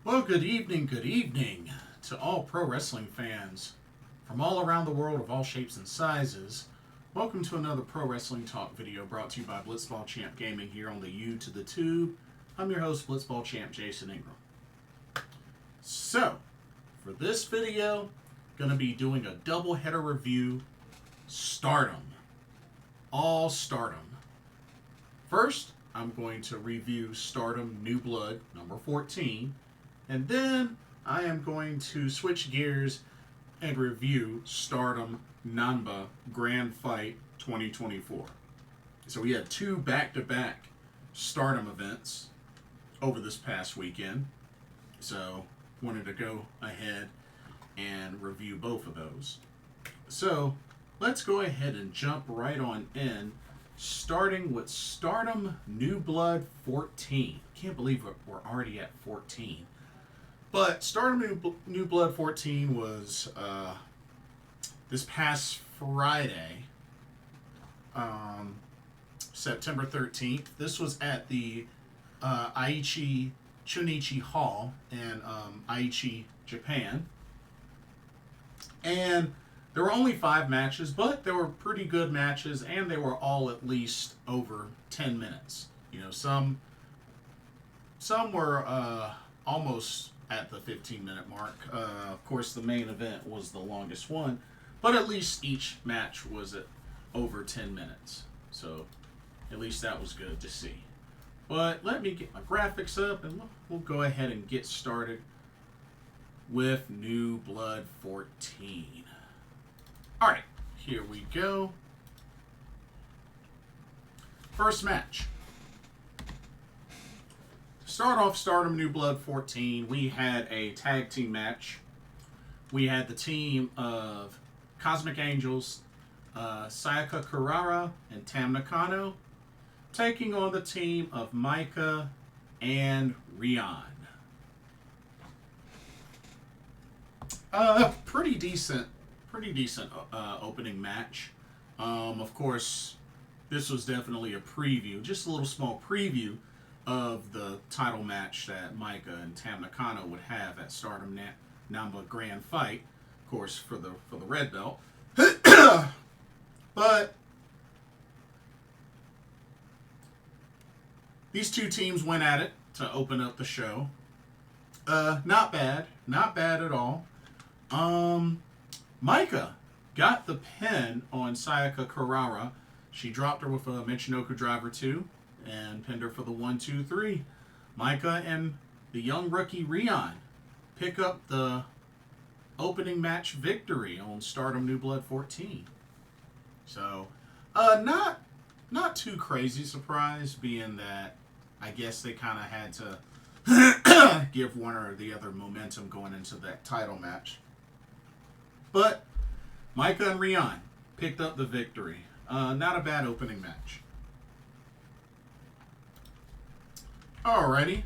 Well, good evening to all pro wrestling fans from all around the world of all shapes and sizes. Welcome to another Pro Wrestling Talk video brought to you by Blitzball Champ Gaming here on the U to the Tube. I'm your host, Blitzball Champ Jason Ingram. So, for this video, going to be doing a doubleheader review, Stardom. All Stardom. First, I'm going to review Stardom New Blood, number 14. And then I am going to switch gears and review Stardom Namba Grand Fight 2024. So we had two back-to-back Stardom events over this past weekend. So wanted to go ahead and review both of those. So let's go ahead and jump right on in, starting with Stardom New Blood 14. Can't believe we're already at 14. But Stardom New Blood 14 was this past Friday, September 13th. This was at the Aichi Chunichi Hall in Aichi, Japan. And there were only 5 matches, but they were pretty good matches, and they were all at least over 10 minutes. You know, some were almost at the 15-minute mark. Of course, the main event was the longest one, but at least each match was at over 10 minutes. So at least that was good to see. But let me get my graphics up, and we'll go ahead and get started with New Blood 14. Alright, here we go. First match. Start off Stardom New Blood 14, we had a tag team match. We had the team of Cosmic Angels, Sayaka Kurara and Tam Nakano, taking on the team of Maika and Rian. Pretty decent opening match. Of course, this was definitely a preview, just a little small preview of the title match that Maika and Tam Nakano would have at Stardom Namba Grand Fight, of course, for the red belt. But these two teams went at it to open up the show. Not bad at all. Maika got the pin on Sayaka Kurara. She dropped her with a Michinoku Driver 2 and pinned her for the 1-2-3. Maika and the young rookie Rian pick up the opening match victory on Stardom New Blood 14. So, not too crazy surprise, being that I guess they kind of had to give one or the other momentum going into that title match. But Maika and Rian picked up the victory. Not a bad opening match. Alrighty,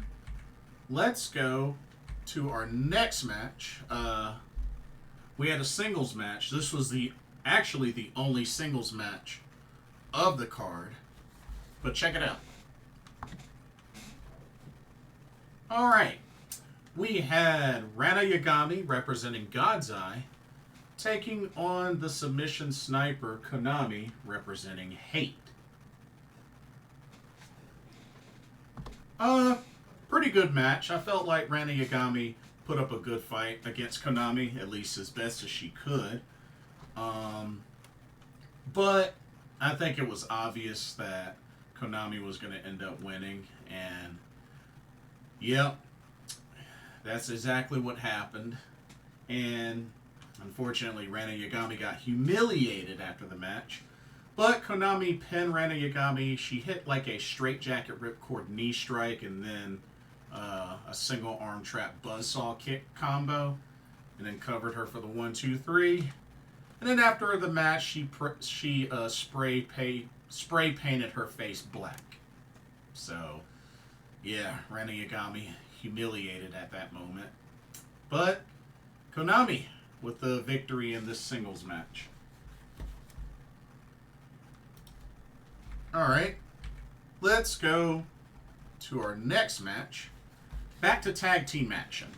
let's go to our next match. We had a singles match. This was actually the only singles match of the card. But check it out. Alright, we had Ranna Yagami representing God's Eye taking on the submission sniper Konami representing H.A.T.E. Pretty good match. I felt like Ranna Yagami put up a good fight against Konami, at least as best as she could. But I think it was obvious that Konami was going to end up winning, and yep, that's exactly what happened. And unfortunately, Ranna Yagami got humiliated after the match. But Konami pinned Ranna Yagami. She hit like a straightjacket ripcord knee strike and then a single arm trap buzzsaw kick combo. And then covered her for the 1-2-3. And then after the match, she spray painted her face black. So, yeah, Ranna Yagami humiliated at that moment. But Konami with the victory in this singles match. Alright, let's go to our next match. back to tag team action.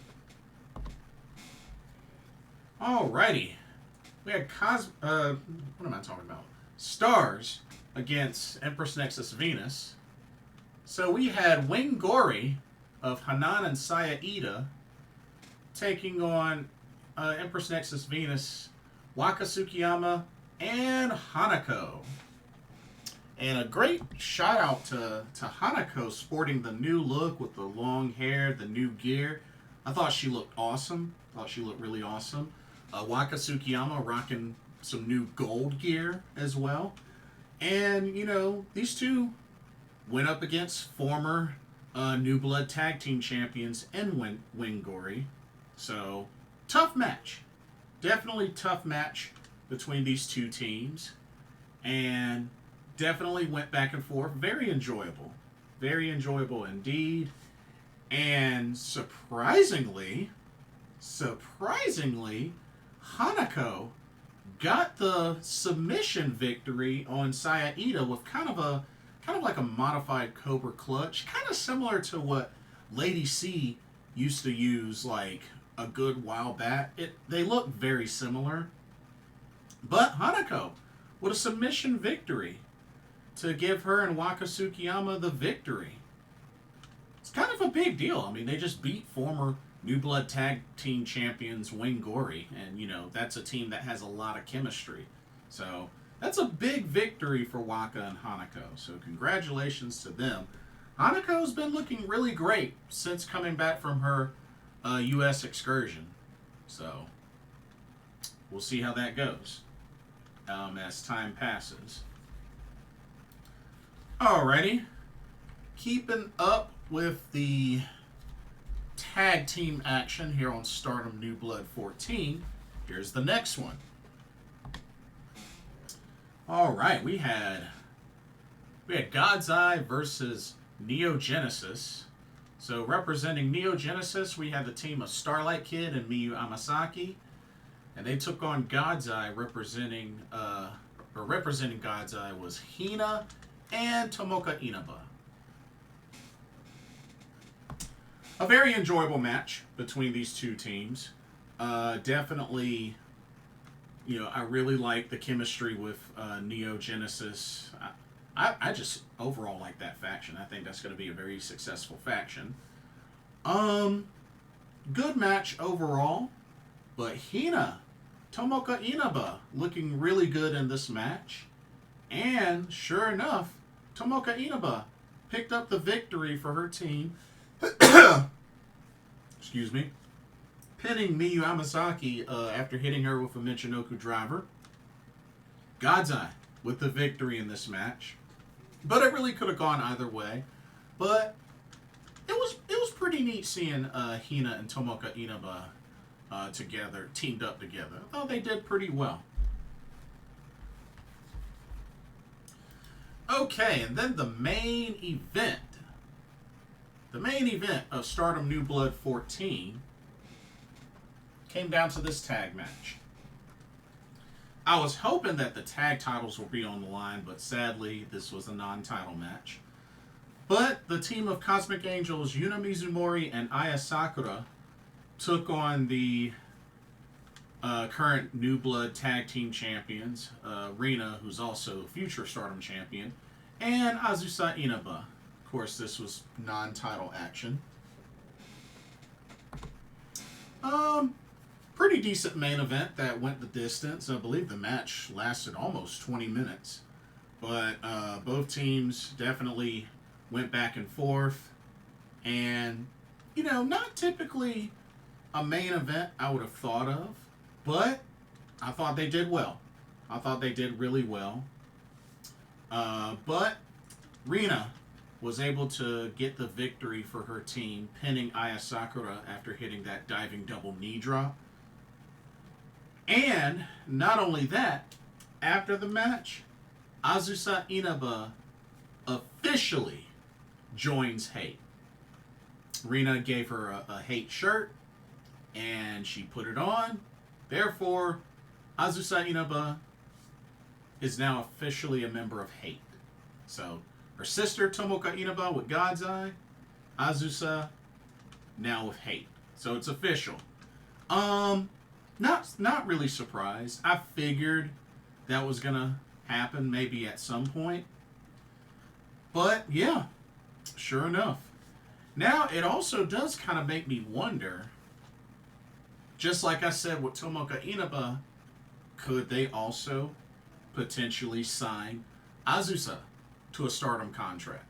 Alrighty. We had what am I talking about? Stars against Empress Nexus Venus. So we had wing-gori of Hanan and Iida taking on Empress Nexus Venus, Waka, Tsukiyama, and HANAKO. And a great shout out to HANAKO sporting the new look with the long hair, the new gear. I thought she looked awesome. Thought she looked really awesome. Waka Tsukiyama rocking some new gold gear as well. And, you know, these two went up against former New Blood Tag Team Champions and wing-gori. So, tough match. Definitely tough match between these two teams. And definitely went back and forth. Very enjoyable. Very enjoyable indeed. And surprisingly, HANAKO got the submission victory on Iida with kind of like a modified Cobra clutch, kind of similar to what Lady C used to use like a good while back. They look very similar, but HANAKO with a submission victory to give her and Waka Tsukiyama the victory. It's kind of a big deal. I mean, they just beat former New Blood Tag Team Champions wing-gori, and, you know, that's a team that has a lot of chemistry. So, that's a big victory for Waka and HANAKO. So, congratulations to them. HANAKO's been looking really great since coming back from her U.S. excursion. So, we'll see how that goes as time passes. Alrighty. Keeping up with the tag team action here on Stardom New Blood 14. Here's the next one. Alright, we had God's Eye versus Neo Genesis. So representing Neo Genesis, we had the team of Starlight Kid and Miyu Amasaki. And they took on God's Eye, representing God's Eye was Hina and Tomoka Inaba. A very enjoyable match between these two teams. Definitely, you know, I really like the chemistry with Neo Genesis. I just overall like that faction. I think that's going to be a very successful faction. Good match overall, but Hina, Tomoka Inaba looking really good in this match. And sure enough, Tomoka Inaba picked up the victory for her team. Excuse me. Pinning Miyu Amasaki after hitting her with a Michinoku driver. God's Eye with the victory in this match. But it really could have gone either way. But it was pretty neat seeing Hina and Tomoka Inaba together, teamed up together. I thought they did pretty well. Okay, and then the main event. The main event of Stardom New Blood 14 came down to this tag match. I was hoping that the tag titles would be on the line, but sadly, this was a non-title match. But the team of Cosmic Angels, Yuna Mizumori and Aya Sakura, took on the current New Blood Tag Team Champions, Rina, who's also future Stardom Champion, and Azusa Inaba. Of course, this was non-title action. Pretty decent main event that went the distance. I believe the match lasted almost 20 minutes. But both teams definitely went back and forth. And, you know, not typically a main event I would have thought of. But I thought they did well. I thought they did really well. But Rina was able to get the victory for her team, pinning Aya Sakura after hitting that diving double knee drop. And not only that, after the match, Azusa Inaba officially joins H.A.T.E. Rina gave her a H.A.T.E. shirt, and she put it on. Therefore, Azusa Inaba is now officially a member of H.A.T.E. So, her sister Tomoka Inaba with God's Eye, Azusa now with H.A.T.E. So it's official. Not really surprised. I figured that was gonna happen maybe at some point. But yeah, sure enough. Now it also does kind of make me wonder, just like I said with Tomoka Inaba, could they also potentially sign Azusa to a Stardom contract?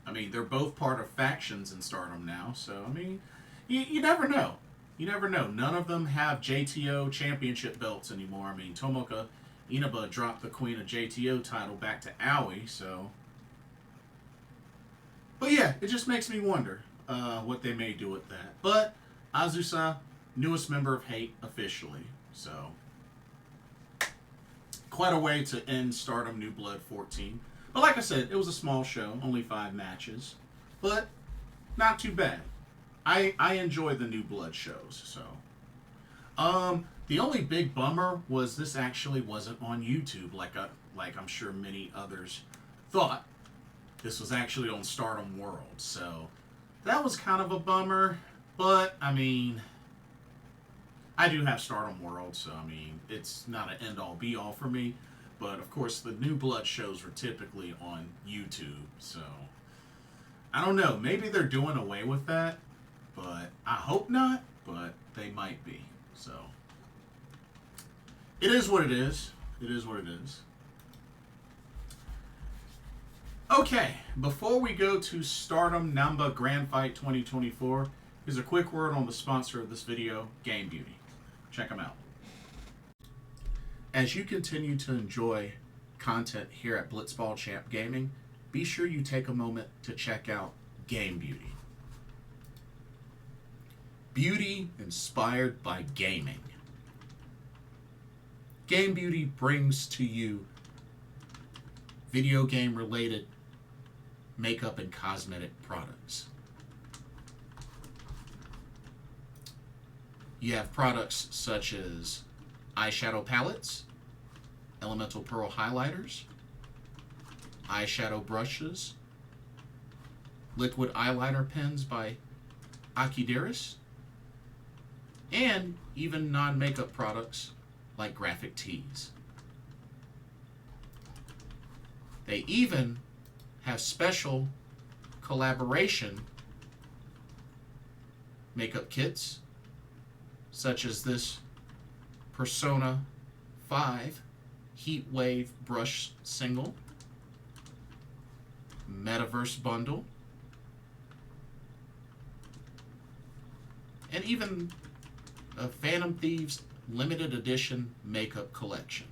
I mean, they're both part of factions in Stardom now, so I mean, you never know. You never know. None of them have JTO championship belts anymore. I mean, Tomoka Inaba dropped the Queen of JTO title back to Aoi, so. But yeah, it just makes me wonder what they may do with that. But Azusa, newest member of H.A.T.E. officially, so. Quite a way to end Stardom New Blood 14. But like I said, it was a small show, only 5 matches. But not too bad. I enjoy the New Blood shows, so. The only big bummer was this actually wasn't on YouTube like I'm sure many others thought. This was actually on Stardom World, so that was kind of a bummer. But I mean, I do have Stardom World, so I mean, it's not an end-all be-all for me. But of course, the New Blood shows were typically on YouTube, so I don't know. Maybe they're doing away with that, but I hope not. But they might be. So it is what it is. It is what it is. Okay, before we go to Stardom Namba Grand Fight 2024, here's a quick word on the sponsor of this video, Game Beauty. Check them out. As you continue to enjoy content here at Blitzball Champ Gaming, be sure you take a moment to check out Game Beauty. Beauty inspired by gaming. Game Beauty brings to you video game related makeup and cosmetic products. You have products such as eyeshadow palettes, elemental pearl highlighters, eyeshadow brushes, liquid eyeliner pens by Akideris, and even non-makeup products like graphic tees. They even have special collaboration makeup kits, such as this Persona 5 Heat Wave Brush Single, Metaverse Bundle, and even a Phantom Thieves Limited Edition Makeup Collection.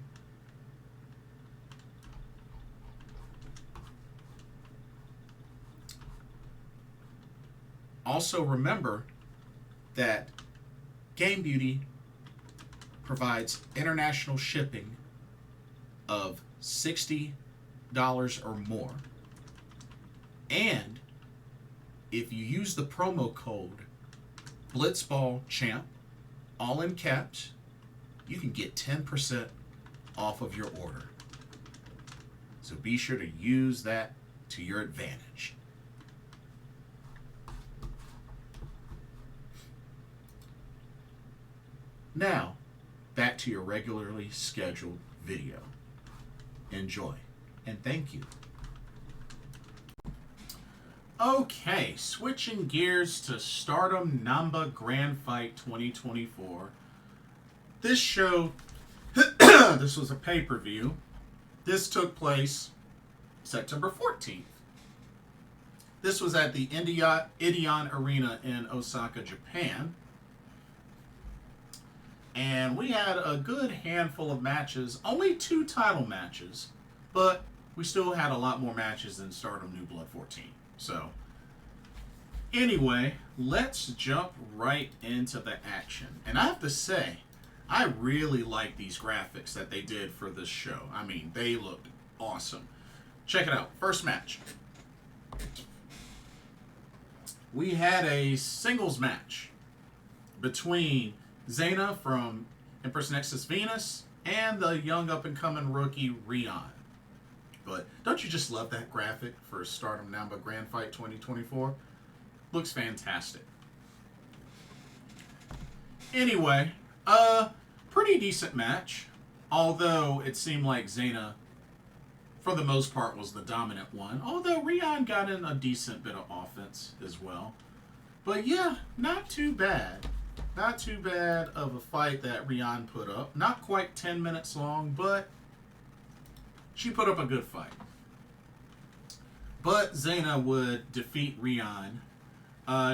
Also remember that Game Beauty provides international shipping of $60 or more. And if you use the promo code BlitzballChamp, all in caps, you can get 10% off of your order. So be sure to use that to your advantage. Now, back to your regularly scheduled video. Enjoy, and thank you. Okay, switching gears to Stardom Namba Grand Fight 2024. This show, this was a pay-per-view. This took place September 14th. This was at the Ideon Arena in Osaka, Japan. And we had a good handful of matches, only 2 title matches, but we still had a lot more matches than Stardom New Blood 14. So, anyway, let's jump right into the action. And I have to say, I really like these graphics that they did for this show. I mean, they looked awesome. Check it out. First match. We had a singles match between Xena from Empress Nexus Venus and the young up-and-coming rookie Rian. But don't you just love that graphic for Stardom Namba Grand Fight 2024? Looks fantastic. Anyway, pretty decent match. Although it seemed like Xena, for the most part, was the dominant one. Although Rian got in a decent bit of offense as well. But yeah, not too bad. Not too bad of a fight that Rian put up. Not quite 10 minutes long, but she put up a good fight. But Xena would defeat Rian.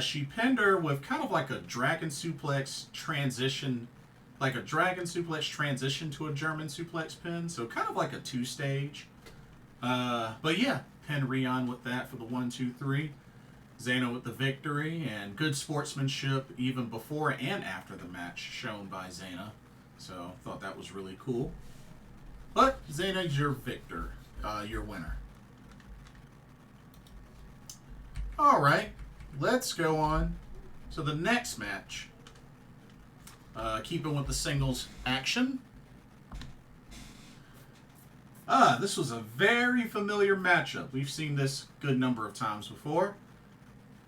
She pinned her with kind of like a dragon suplex transition, like a dragon suplex transition to a German suplex pin. So kind of like a two-stage. But yeah, pinned Rian with that for the 1, 2, 3. Xena with the victory, and good sportsmanship even before and after the match shown by Xena. So thought that was really cool. But Xena's your victor, your winner. All right, let's go on to the next match. Keeping with the singles action. This was a very familiar matchup. We've seen this a good number of times before.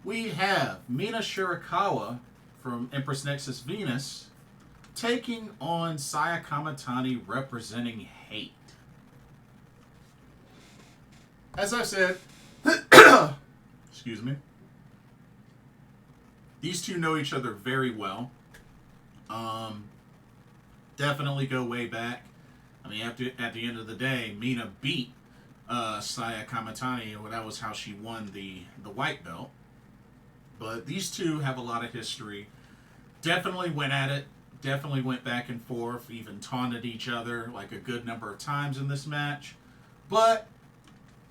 We have Mina Shirakawa from Empress Nexus Venus taking on Sayaka representing H.A.T.E. As I said, excuse me, these two know each other very well. Definitely go way back. I mean, at the end of the day, Mina beat Sayaka. That was how she won the white belt. But these two have a lot of history. Definitely went at it. Definitely went back and forth. Even taunted each other like a good number of times in this match. But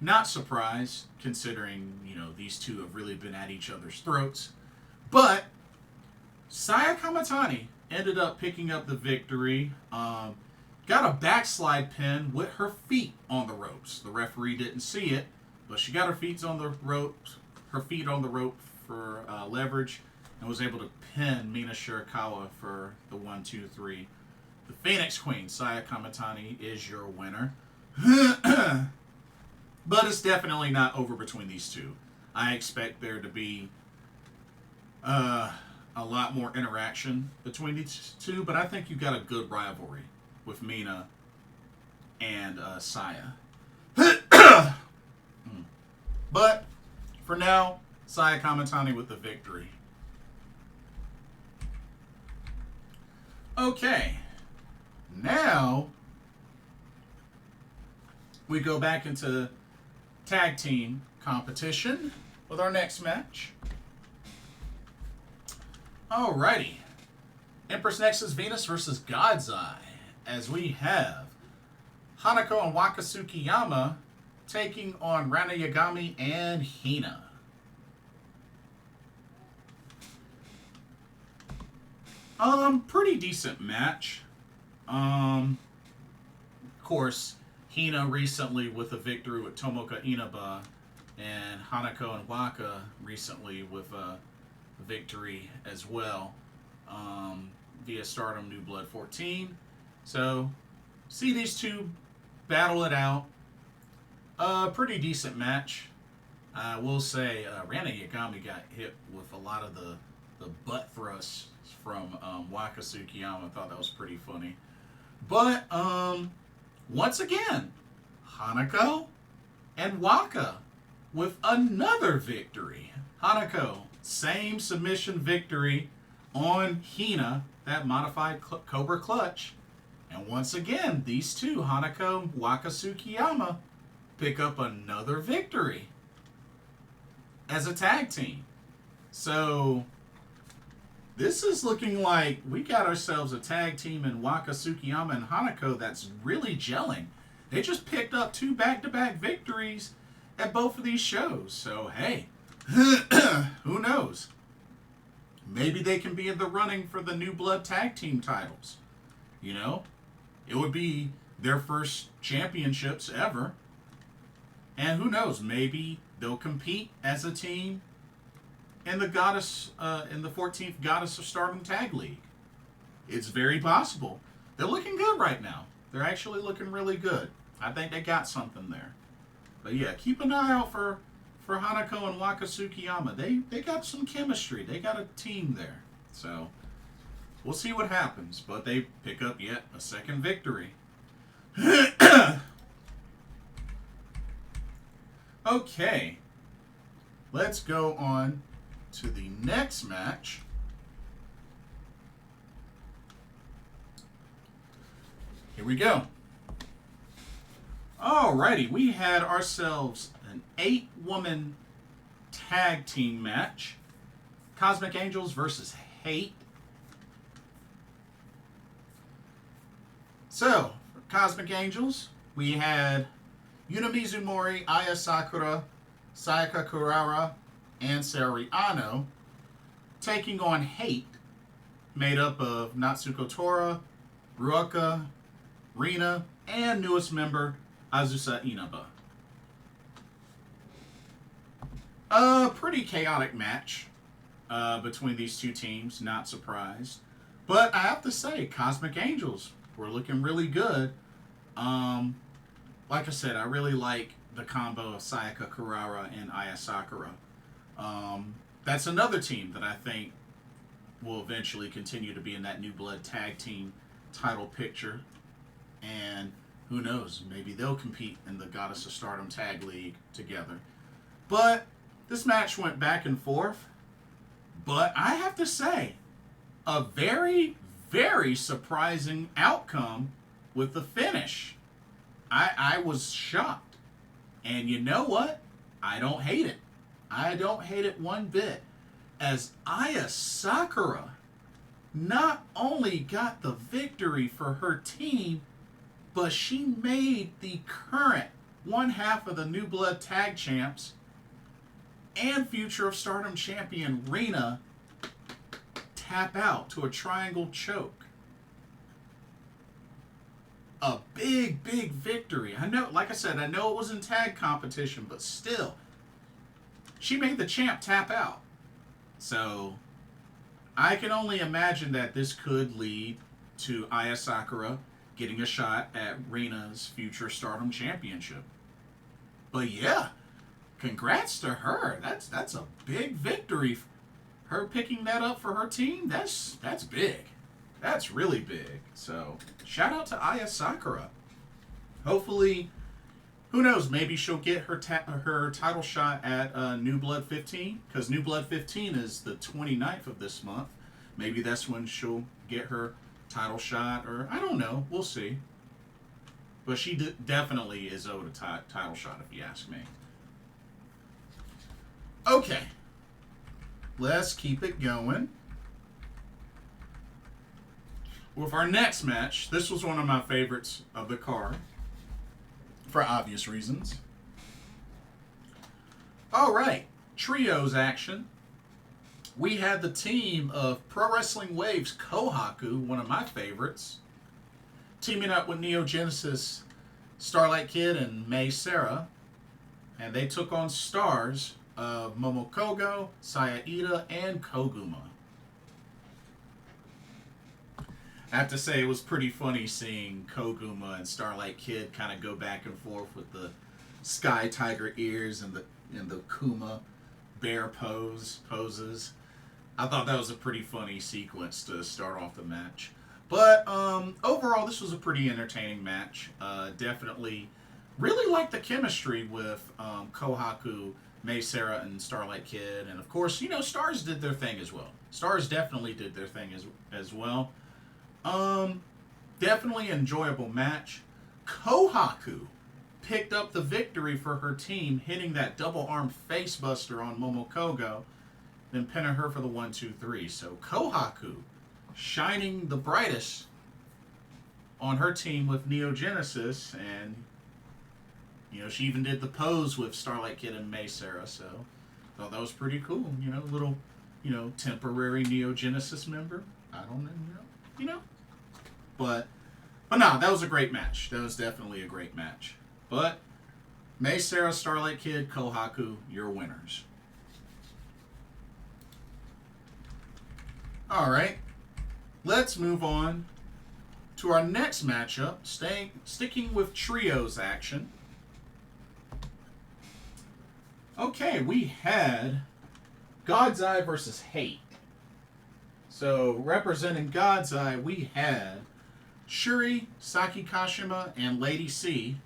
not surprised, considering, you know, these two have really been at each other's throats. But Sayaka ended up picking up the victory. Got a backslide pin with her feet on the ropes. The referee didn't see it, but she got her feet on the ropes. Her feet on the rope for leverage, and was able to pin Mina Shirakawa for the 1, 2, 3. The Phoenix Queen, Sayaka is your winner. But it's definitely not over between these two. I expect there to be a lot more interaction between these two, but I think you've got a good rivalry with Mina and Saya. But for now, Sayaka with the victory. Okay, now we go back into tag team competition with our next match. Alrighty, Empress Nexus Venus versus God's Eye, as we have HANAKO and Waka Tsukiyama taking on Ranna, Yagami, and Hina. Pretty decent match. Of course, Hina recently with a victory with Tomoka Inaba, and HANAKO and Waka recently with a victory as well, via Stardom New Blood 14. So, see these two battle it out. Pretty decent match. I will say, Ranna Yagami got hit with a lot of the butt thrusts from Waka Tsukiyama. I thought that was pretty funny. But, once again, HANAKO and Waka with another victory. HANAKO, same submission victory on Hina, that modified Cobra Clutch. And once again, these two, HANAKO and Waka Tsukiyama, pick up another victory as a tag team. So, this is looking like we got ourselves a tag team in Waka Tsukiyama and HANAKO that's really gelling. They just picked up 2 back-to-back victories at both of these shows. So, hey, who knows? Maybe they can be in the running for the New Blood tag team titles. You know? It would be their first championships ever. And who knows? Maybe they'll compete as a team in the in the 14th Goddess of Stardom Tag League. It's very possible. They're looking good right now. They're actually looking really good. I think they got something there. But yeah, keep an eye out for HANAKO and Waka Tsukiyama. They got some chemistry. They got a team there. So we'll see what happens. But they pick up yet a second victory. Okay. Let's go on to the next match. Here we go. Alrighty, we had ourselves an 8-woman tag team match. Cosmic Angels versus H.A.T.E. So, for Cosmic Angels, we had Yuna Mizumori, Aya Sakura, Sayaka Kurara, and Rian taking on H.A.T.E, made up of Natsuko Tora, Waka, Rina, and newest member, Azusa Inaba. A pretty chaotic match between these two teams, not surprised. But I have to say, Cosmic Angels were looking really good. Like I said, I really like the combo of Sayaka Kurara and Aya Sakura. That's another team that I think will eventually continue to be in that New Blood tag team title picture. And who knows, maybe they'll compete in the Goddess of Stardom Tag League together. But this match went back and forth. But I have to say, a very, very surprising outcome with the finish. I was shocked. And you know what? I don't hate it. I don't hate it one bit. As Aya Sakura not only got the victory for her team, but she made the current one half of the New Blood Tag Champs and Future of Stardom champion Rina tap out to a triangle choke. A big, big victory. I know, like I said, I know it was in tag competition, but still, she made the champ tap out. So, I can only imagine that this could lead to Aya Sakura getting a shot at Rina's Future Stardom Championship. But yeah, congrats to her. That's a big victory. Her picking that up for her team, that's big. That's really big. So, shout out to Aya Sakura. Hopefully, who knows, maybe she'll get her title shot at New Blood 15, because New Blood 15 is the 29th of this month. Maybe that's when she'll get her title shot, or I don't know. We'll see. But she definitely is owed a title shot, if you ask me. Okay. Let's keep it going. With our next match, this was one of my favorites of the card, for obvious reasons. All right, trios action. We had the team of Pro Wrestling Waves Kohaku, one of my favorites, teaming up with Neo Genesis, Starlight Kid, and Mei Sarah, and they took on stars of Momokogo, Iida, and Koguma. I have to say, it was pretty funny seeing Koguma and Starlight Kid kind of go back and forth with the Sky Tiger ears and the Kuma bear poses. I thought that was a pretty funny sequence to start off the match. But overall, this was a pretty entertaining match. Definitely really liked the chemistry with Kohaku, Mei Sarah, and Starlight Kid. And of course, you know, Stars did their thing as well. Stars definitely did their thing as well. Definitely enjoyable match. Kohaku picked up the victory for her team, hitting that double arm face buster on Momokogo, then pinning her for the 1-2-3. So Kohaku shining the brightest on her team with Neo Genesis, and you know, she even did the pose with Starlight Kid and Mei Sarah, so thought that was pretty cool. You know, little, you know, temporary Neo Genesis member. I don't know, you know. But no, that was a great match. That was definitely a great match. But Mei Sarah, Starlight Kid, Kohaku, your winners. All right, let's move on to our next matchup, sticking with trios action. Okay, we had God's Eye versus H.A.T.E. So, representing God's Eye, we had Shuri, Saki Kashima, and Lady C.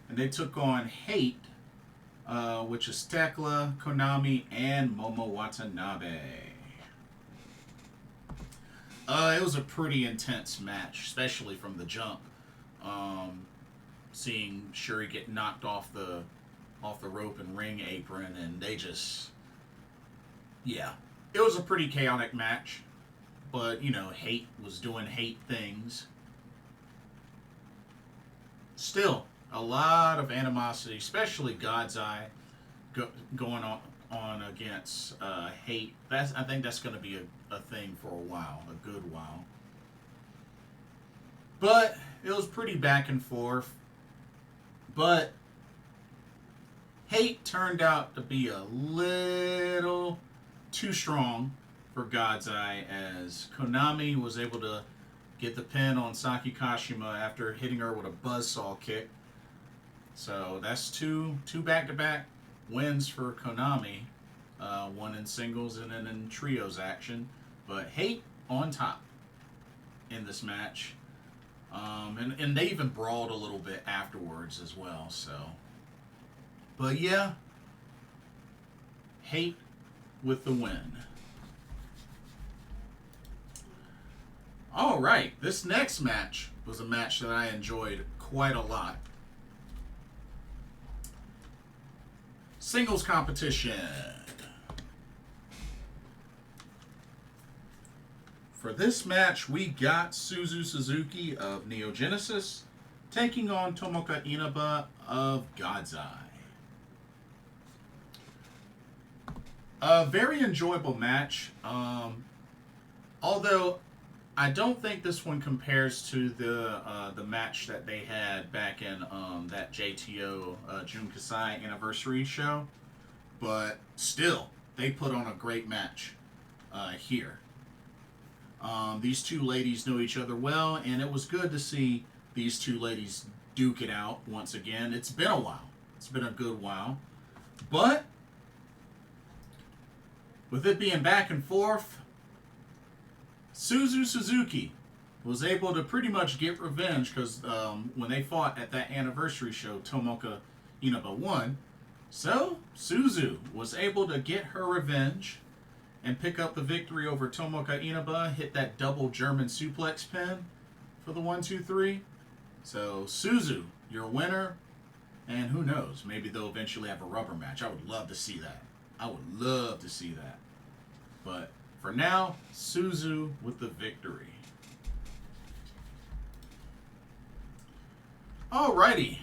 And they took on H.A.T.E, which is Tekla, Konami, and Momo Watanabe. It was a pretty intense match, especially from the jump. Seeing Shuri get knocked off the rope and ring apron, and they just, yeah, it was a pretty chaotic match. But you know, H.A.T.E was doing H.A.T.E things. Still, a lot of animosity, especially God's Eye, going on against H.A.T.E. I think that's going to be a thing for a while, a good while. But it was pretty back and forth. But H.A.T.E turned out to be a little too strong for God's Eye, as Konami was able to get the pin on Saki Kashima after hitting her with a buzzsaw kick. So that's two back-to-back wins for Konami. One in singles and then in trios action. But H.A.T.E on top in this match. And they even brawled a little bit afterwards as well. So, but yeah, H.A.T.E with the win. All right, this next match was a match that I enjoyed quite a lot. Singles competition. For this match, we got Suzu Suzuki of Neo Genesis taking on Tomoka Inaba of God's Eye. A very enjoyable match, although I don't think this one compares to the match that they had back in that JTO Jun Kasai anniversary show, but still, they put on a great match here. These two ladies know each other well, and it was good to see these two ladies duke it out once again. It's been a while. It's been a good while. But with it being back and forth, Suzu Suzuki was able to pretty much get revenge, because when they fought at that anniversary show, Tomoka Inaba won. So Suzu was able to get her revenge and pick up the victory over Tomoka Inaba, hit that double German suplex pin for the 1-2-3. So Suzu, your winner, and who knows, maybe they'll eventually have a rubber match. I would love to see that. I would love to see that. But for now, Suzu with the victory. Alrighty,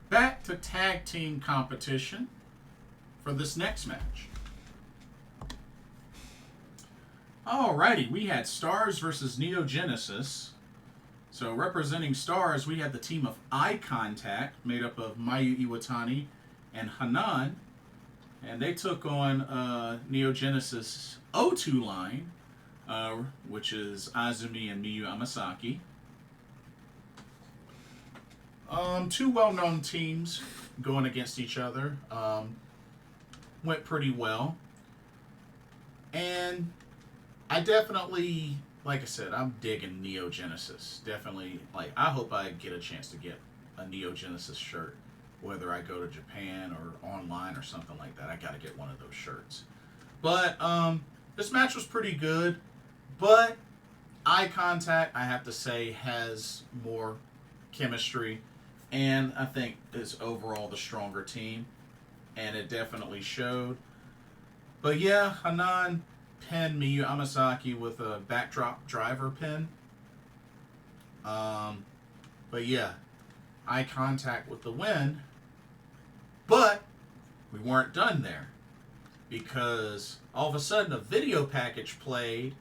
back to tag team competition for this next match. Alrighty, we had Stars versus Neo Genesis. So representing Stars, we had the team of Eye Contact, made up of Miyu Iwatani and Hanan. And they took on Neo Genesis O2 line, which is Azumi and Miyu Amasaki. Two well-known teams going against each other. Went pretty well. And I definitely, like I said, I'm digging Neo Genesis. Definitely, I hope I get a chance to get a Neo Genesis shirt, whether I go to Japan or online or something like that. I got to get one of those shirts. But this match was pretty good. But Eye Contact, I have to say, has more chemistry, and I think is overall the stronger team, and it definitely showed. But yeah, Hanan pinned Miyu Amasaki with a backdrop driver pin. But yeah, Eye Contact with the win. But we weren't done there, because all of a sudden a video package played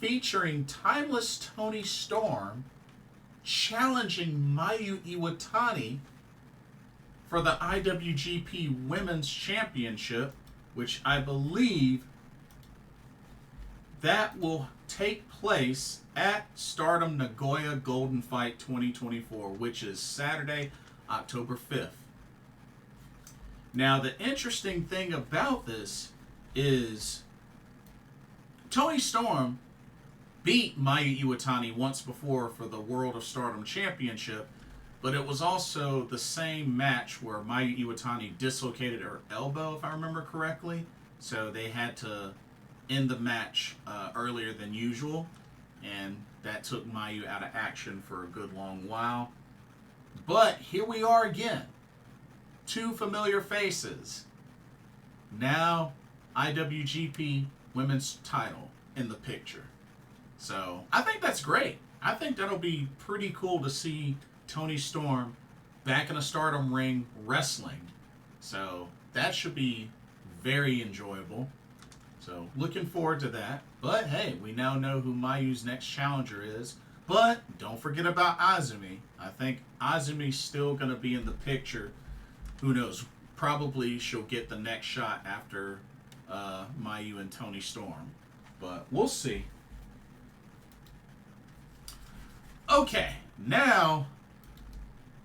featuring Timeless Toni Storm challenging Miyu Iwatani for the IWGP Women's Championship, which I believe that will take place at Stardom Nagoya Golden Fight 2024, which is Saturday, October 5th. Now, the interesting thing about this is Toni Storm beat Mayu Iwatani once before for the World of Stardom Championship, but it was also the same match where Mayu Iwatani dislocated her elbow, if I remember correctly. So they had to end the match earlier than usual, and that took Mayu out of action for a good long while. But here we are again. Two familiar faces. Now, IWGP Women's title in the picture. So, I think that's great. I think that'll be pretty cool to see Toni Storm back in a Stardom ring wrestling. So, that should be very enjoyable. So, looking forward to that. But, hey, we now know who Mayu's next challenger is. But, don't forget about Azumi. I think Azumi's still going to be in the picture. Who knows? Probably she'll get the next shot after Mayu and Toni Storm. But we'll see. Okay, now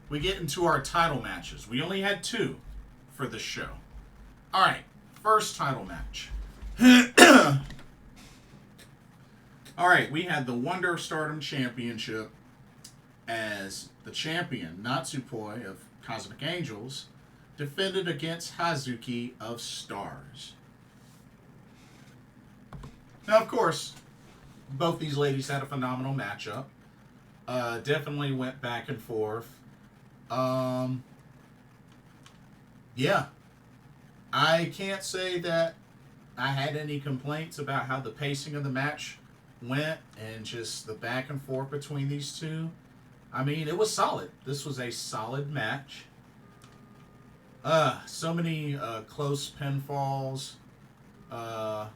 we get into our title matches. We only had 2 for this show. Alright, first title match. Alright, we had the Wonder of Stardom Championship as the champion, Natsupoi of Cosmic Angels, defended against Hazuki of Stars. Now, of course, both these ladies had a phenomenal matchup. Definitely went back and forth. Yeah. I can't say that I had any complaints about how the pacing of the match went and just the back and forth between these two. I mean, it was solid. This was a solid match. So many close pinfalls, or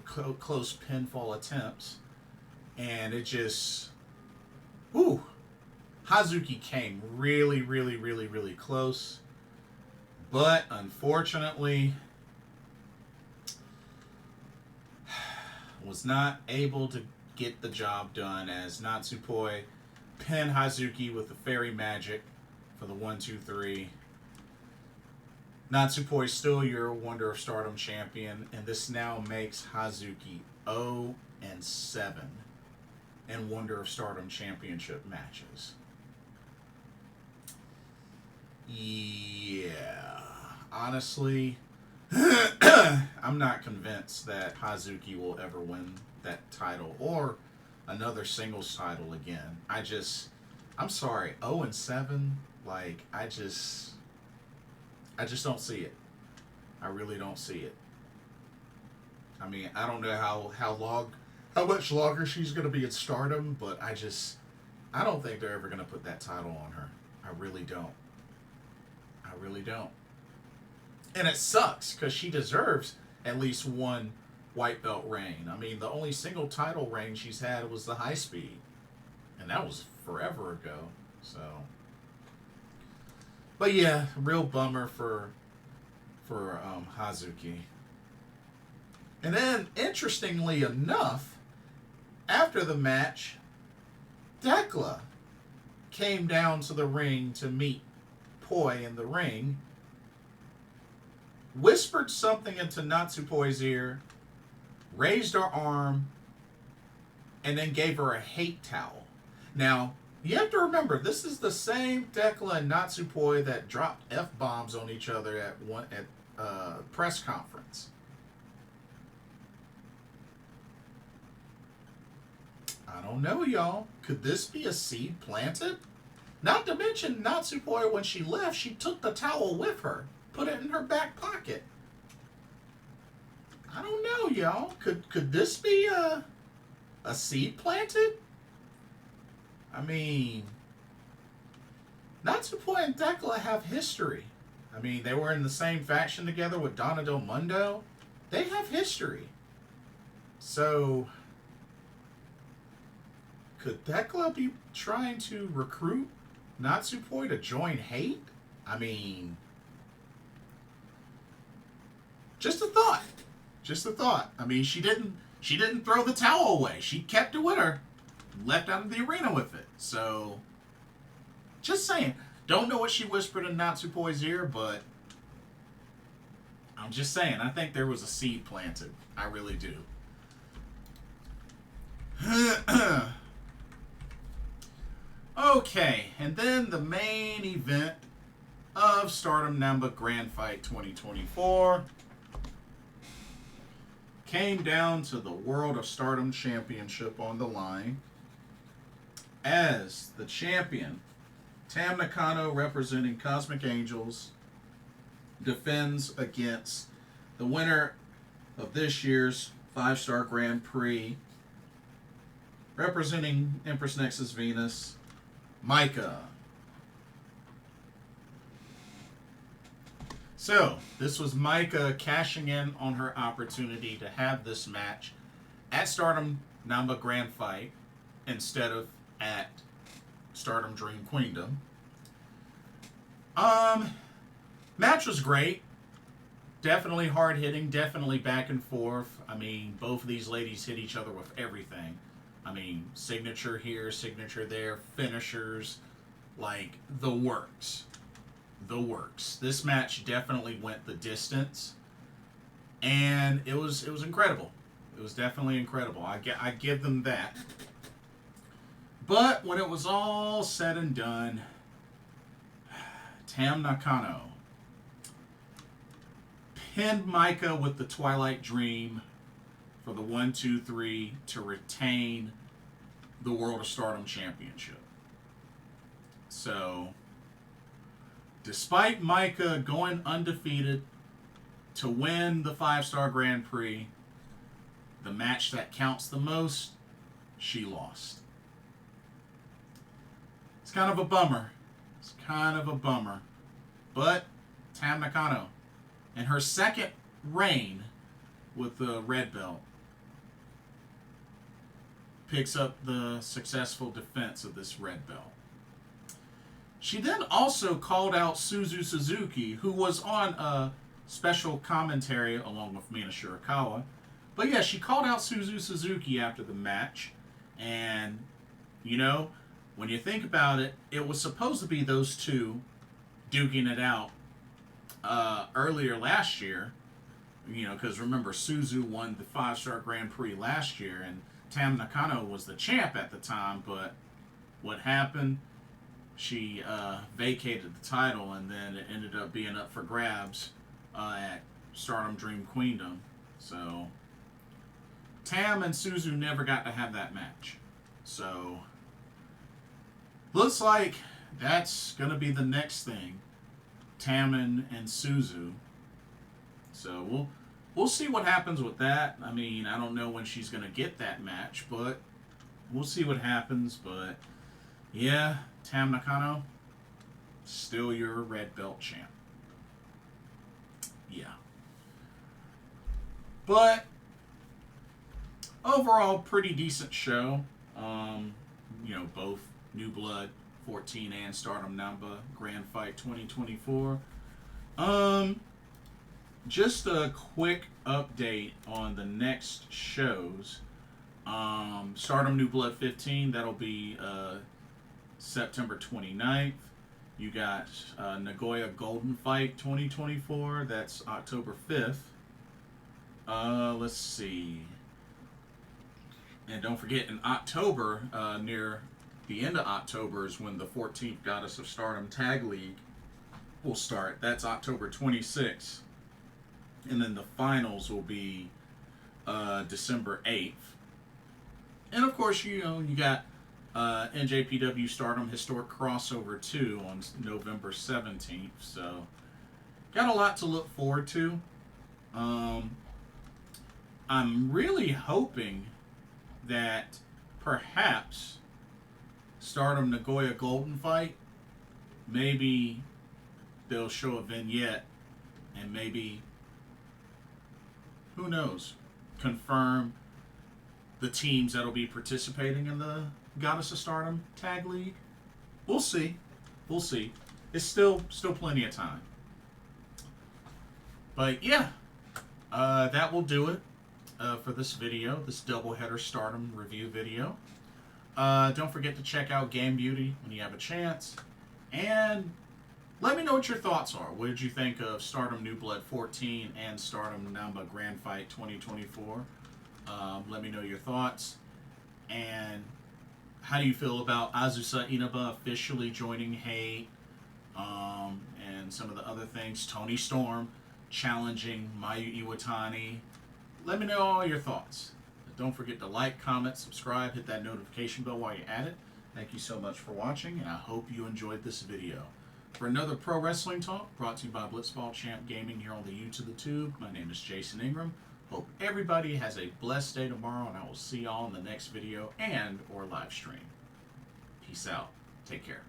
close pinfall attempts, and it just, whew, Hazuki came really, really, really, really close, but unfortunately was not able to get the job done as Natsupoi pinned Hazuki with the fairy magic for the 1-2-3. Natsupoi is still your Wonder of Stardom champion, and this now makes Hazuki 0-7 in Wonder of Stardom championship matches. Yeah, honestly, I'm not convinced that Hazuki will ever win that title or another singles title again. I'm sorry, 0-7, like, I just don't see it. I really don't see it. I mean, I don't know how much longer she's going to be at Stardom, but I don't think they're ever going to put that title on her. I really don't. I really don't. And it sucks, because she deserves at least one white belt reign. I mean, the only single title reign she's had was the high speed. And that was forever ago. So, but yeah, real bummer for Hazuki. And then, interestingly enough, after the match, Tekla came down to the ring to meet Poi in the ring, whispered something into Natsupoi's ear, raised her arm, and then gave her a hate towel. Now, you have to remember, this is the same Tekla and Natsupoi that dropped F-bombs on each other at press conference. I don't know, y'all. Could this be a seed planted? Not to mention, Natsupoi, when she left, she took the towel with her. Put it in her back pocket. I don't know, y'all. Could this be a seed planted? I mean, Natsupoi and Tekla have history. I mean, they were in the same faction together with Donna Del Mundo. They have history. So, could Tekla be trying to recruit Natsupoi to join H.A.T.E? I mean, just a thought. Just a thought. I mean, she didn't throw the towel away. She kept it with her. Left out of the arena with it. So, just saying. Don't know what she whispered in Natsupoi's ear, but I'm just saying. I think there was a seed planted. I really do. Okay, and then the main event of Stardom Namba Grand Fight 2024 came down to the World of Stardom Championship on the line as the champion, Tam Nakano, representing Cosmic Angels, defends against the winner of this year's 5-star Grand Prix, representing Empress Nexus Venus, Maika. So, this was Maika cashing in on her opportunity to have this match at Stardom Namba Grand Fight instead of at Stardom Dream Queendom. Match was great. Definitely hard hitting, definitely back and forth. I mean, both of these ladies hit each other with everything. I mean, signature here, signature there, finishers, like the works. The works. This match definitely went the distance, and it was incredible. It was definitely incredible. I give them that. But when it was all said and done, Tam Nakano pinned Maika with the Twilight Dream for the 1-2-3 to retain the World of Stardom Championship. So, despite Maika going undefeated to win the 5-star Grand Prix, the match that counts the most, she lost. It's kind of a bummer. It's kind of a bummer. But Tam Nakano, in her second reign with the red belt, picks up the successful defense of this red belt. She then also called out Suzu Suzuki, who was on a special commentary along with Mina Shirakawa. But yeah, she called out Suzu Suzuki after the match. And, you know, when you think about it, it was supposed to be those two duking it out earlier last year. You know, because remember, Suzu won the 5-star Grand Prix last year, and Tam Nakano was the champ at the time. But what happened? She vacated the title, and then it ended up being up for grabs at Stardom Dream Queendom. So, Tam and Suzu never got to have that match. So, looks like that's going to be the next thing. Tam and Suzu. So, we'll see what happens with that. I mean, I don't know when she's going to get that match, but we'll see what happens. But, yeah, Tam Nakano, still your red belt champ. Yeah. But overall, pretty decent show. You know, both New Blood 14 and Stardom Namba Grand Fight 2024. Just a quick update on the next shows. Stardom New Blood 15, that'll be September 29th. You got Nagoya Golden Fight 2024. That's October 5th. Let's see. And don't forget, in October, near the end of October, is when the 14th Goddess of Stardom Tag League will start. That's October 26th. And then the finals will be December 8th. And of course, you know, you got NJPW Stardom Historic Crossover 2 on November 17th. So, got a lot to look forward to. I'm really hoping that perhaps Stardom Nagoya Golden Fight, maybe they'll show a vignette and maybe, who knows, confirm the teams that'll be participating in the Goddess of Stardom Tag League. We'll see. We'll see. It's still plenty of time. But yeah, that will do it for this video, this doubleheader Stardom review video. Don't forget to check out Game Beauty when you have a chance. And let me know what your thoughts are. What did you think of Stardom New Blood 14 and Stardom Namba Grand Fight 2024? Let me know your thoughts. And How do you feel about Azusa Inaba officially joining H.A.T.E, and some of the other things? Tony Storm challenging Miyu Iwatani. Let me know all your thoughts. Don't forget to like, comment, subscribe, hit that notification bell while you're at it. Thank you so much for watching, and I hope you enjoyed this video. For another Pro Wrestling Talk, brought to you by Blitzball Champ Gaming here on the YouTube the Tube, my name is Jason Ingram. Hope everybody has a blessed day tomorrow, and I will see y'all in the next video and or live stream. Peace out. Take care.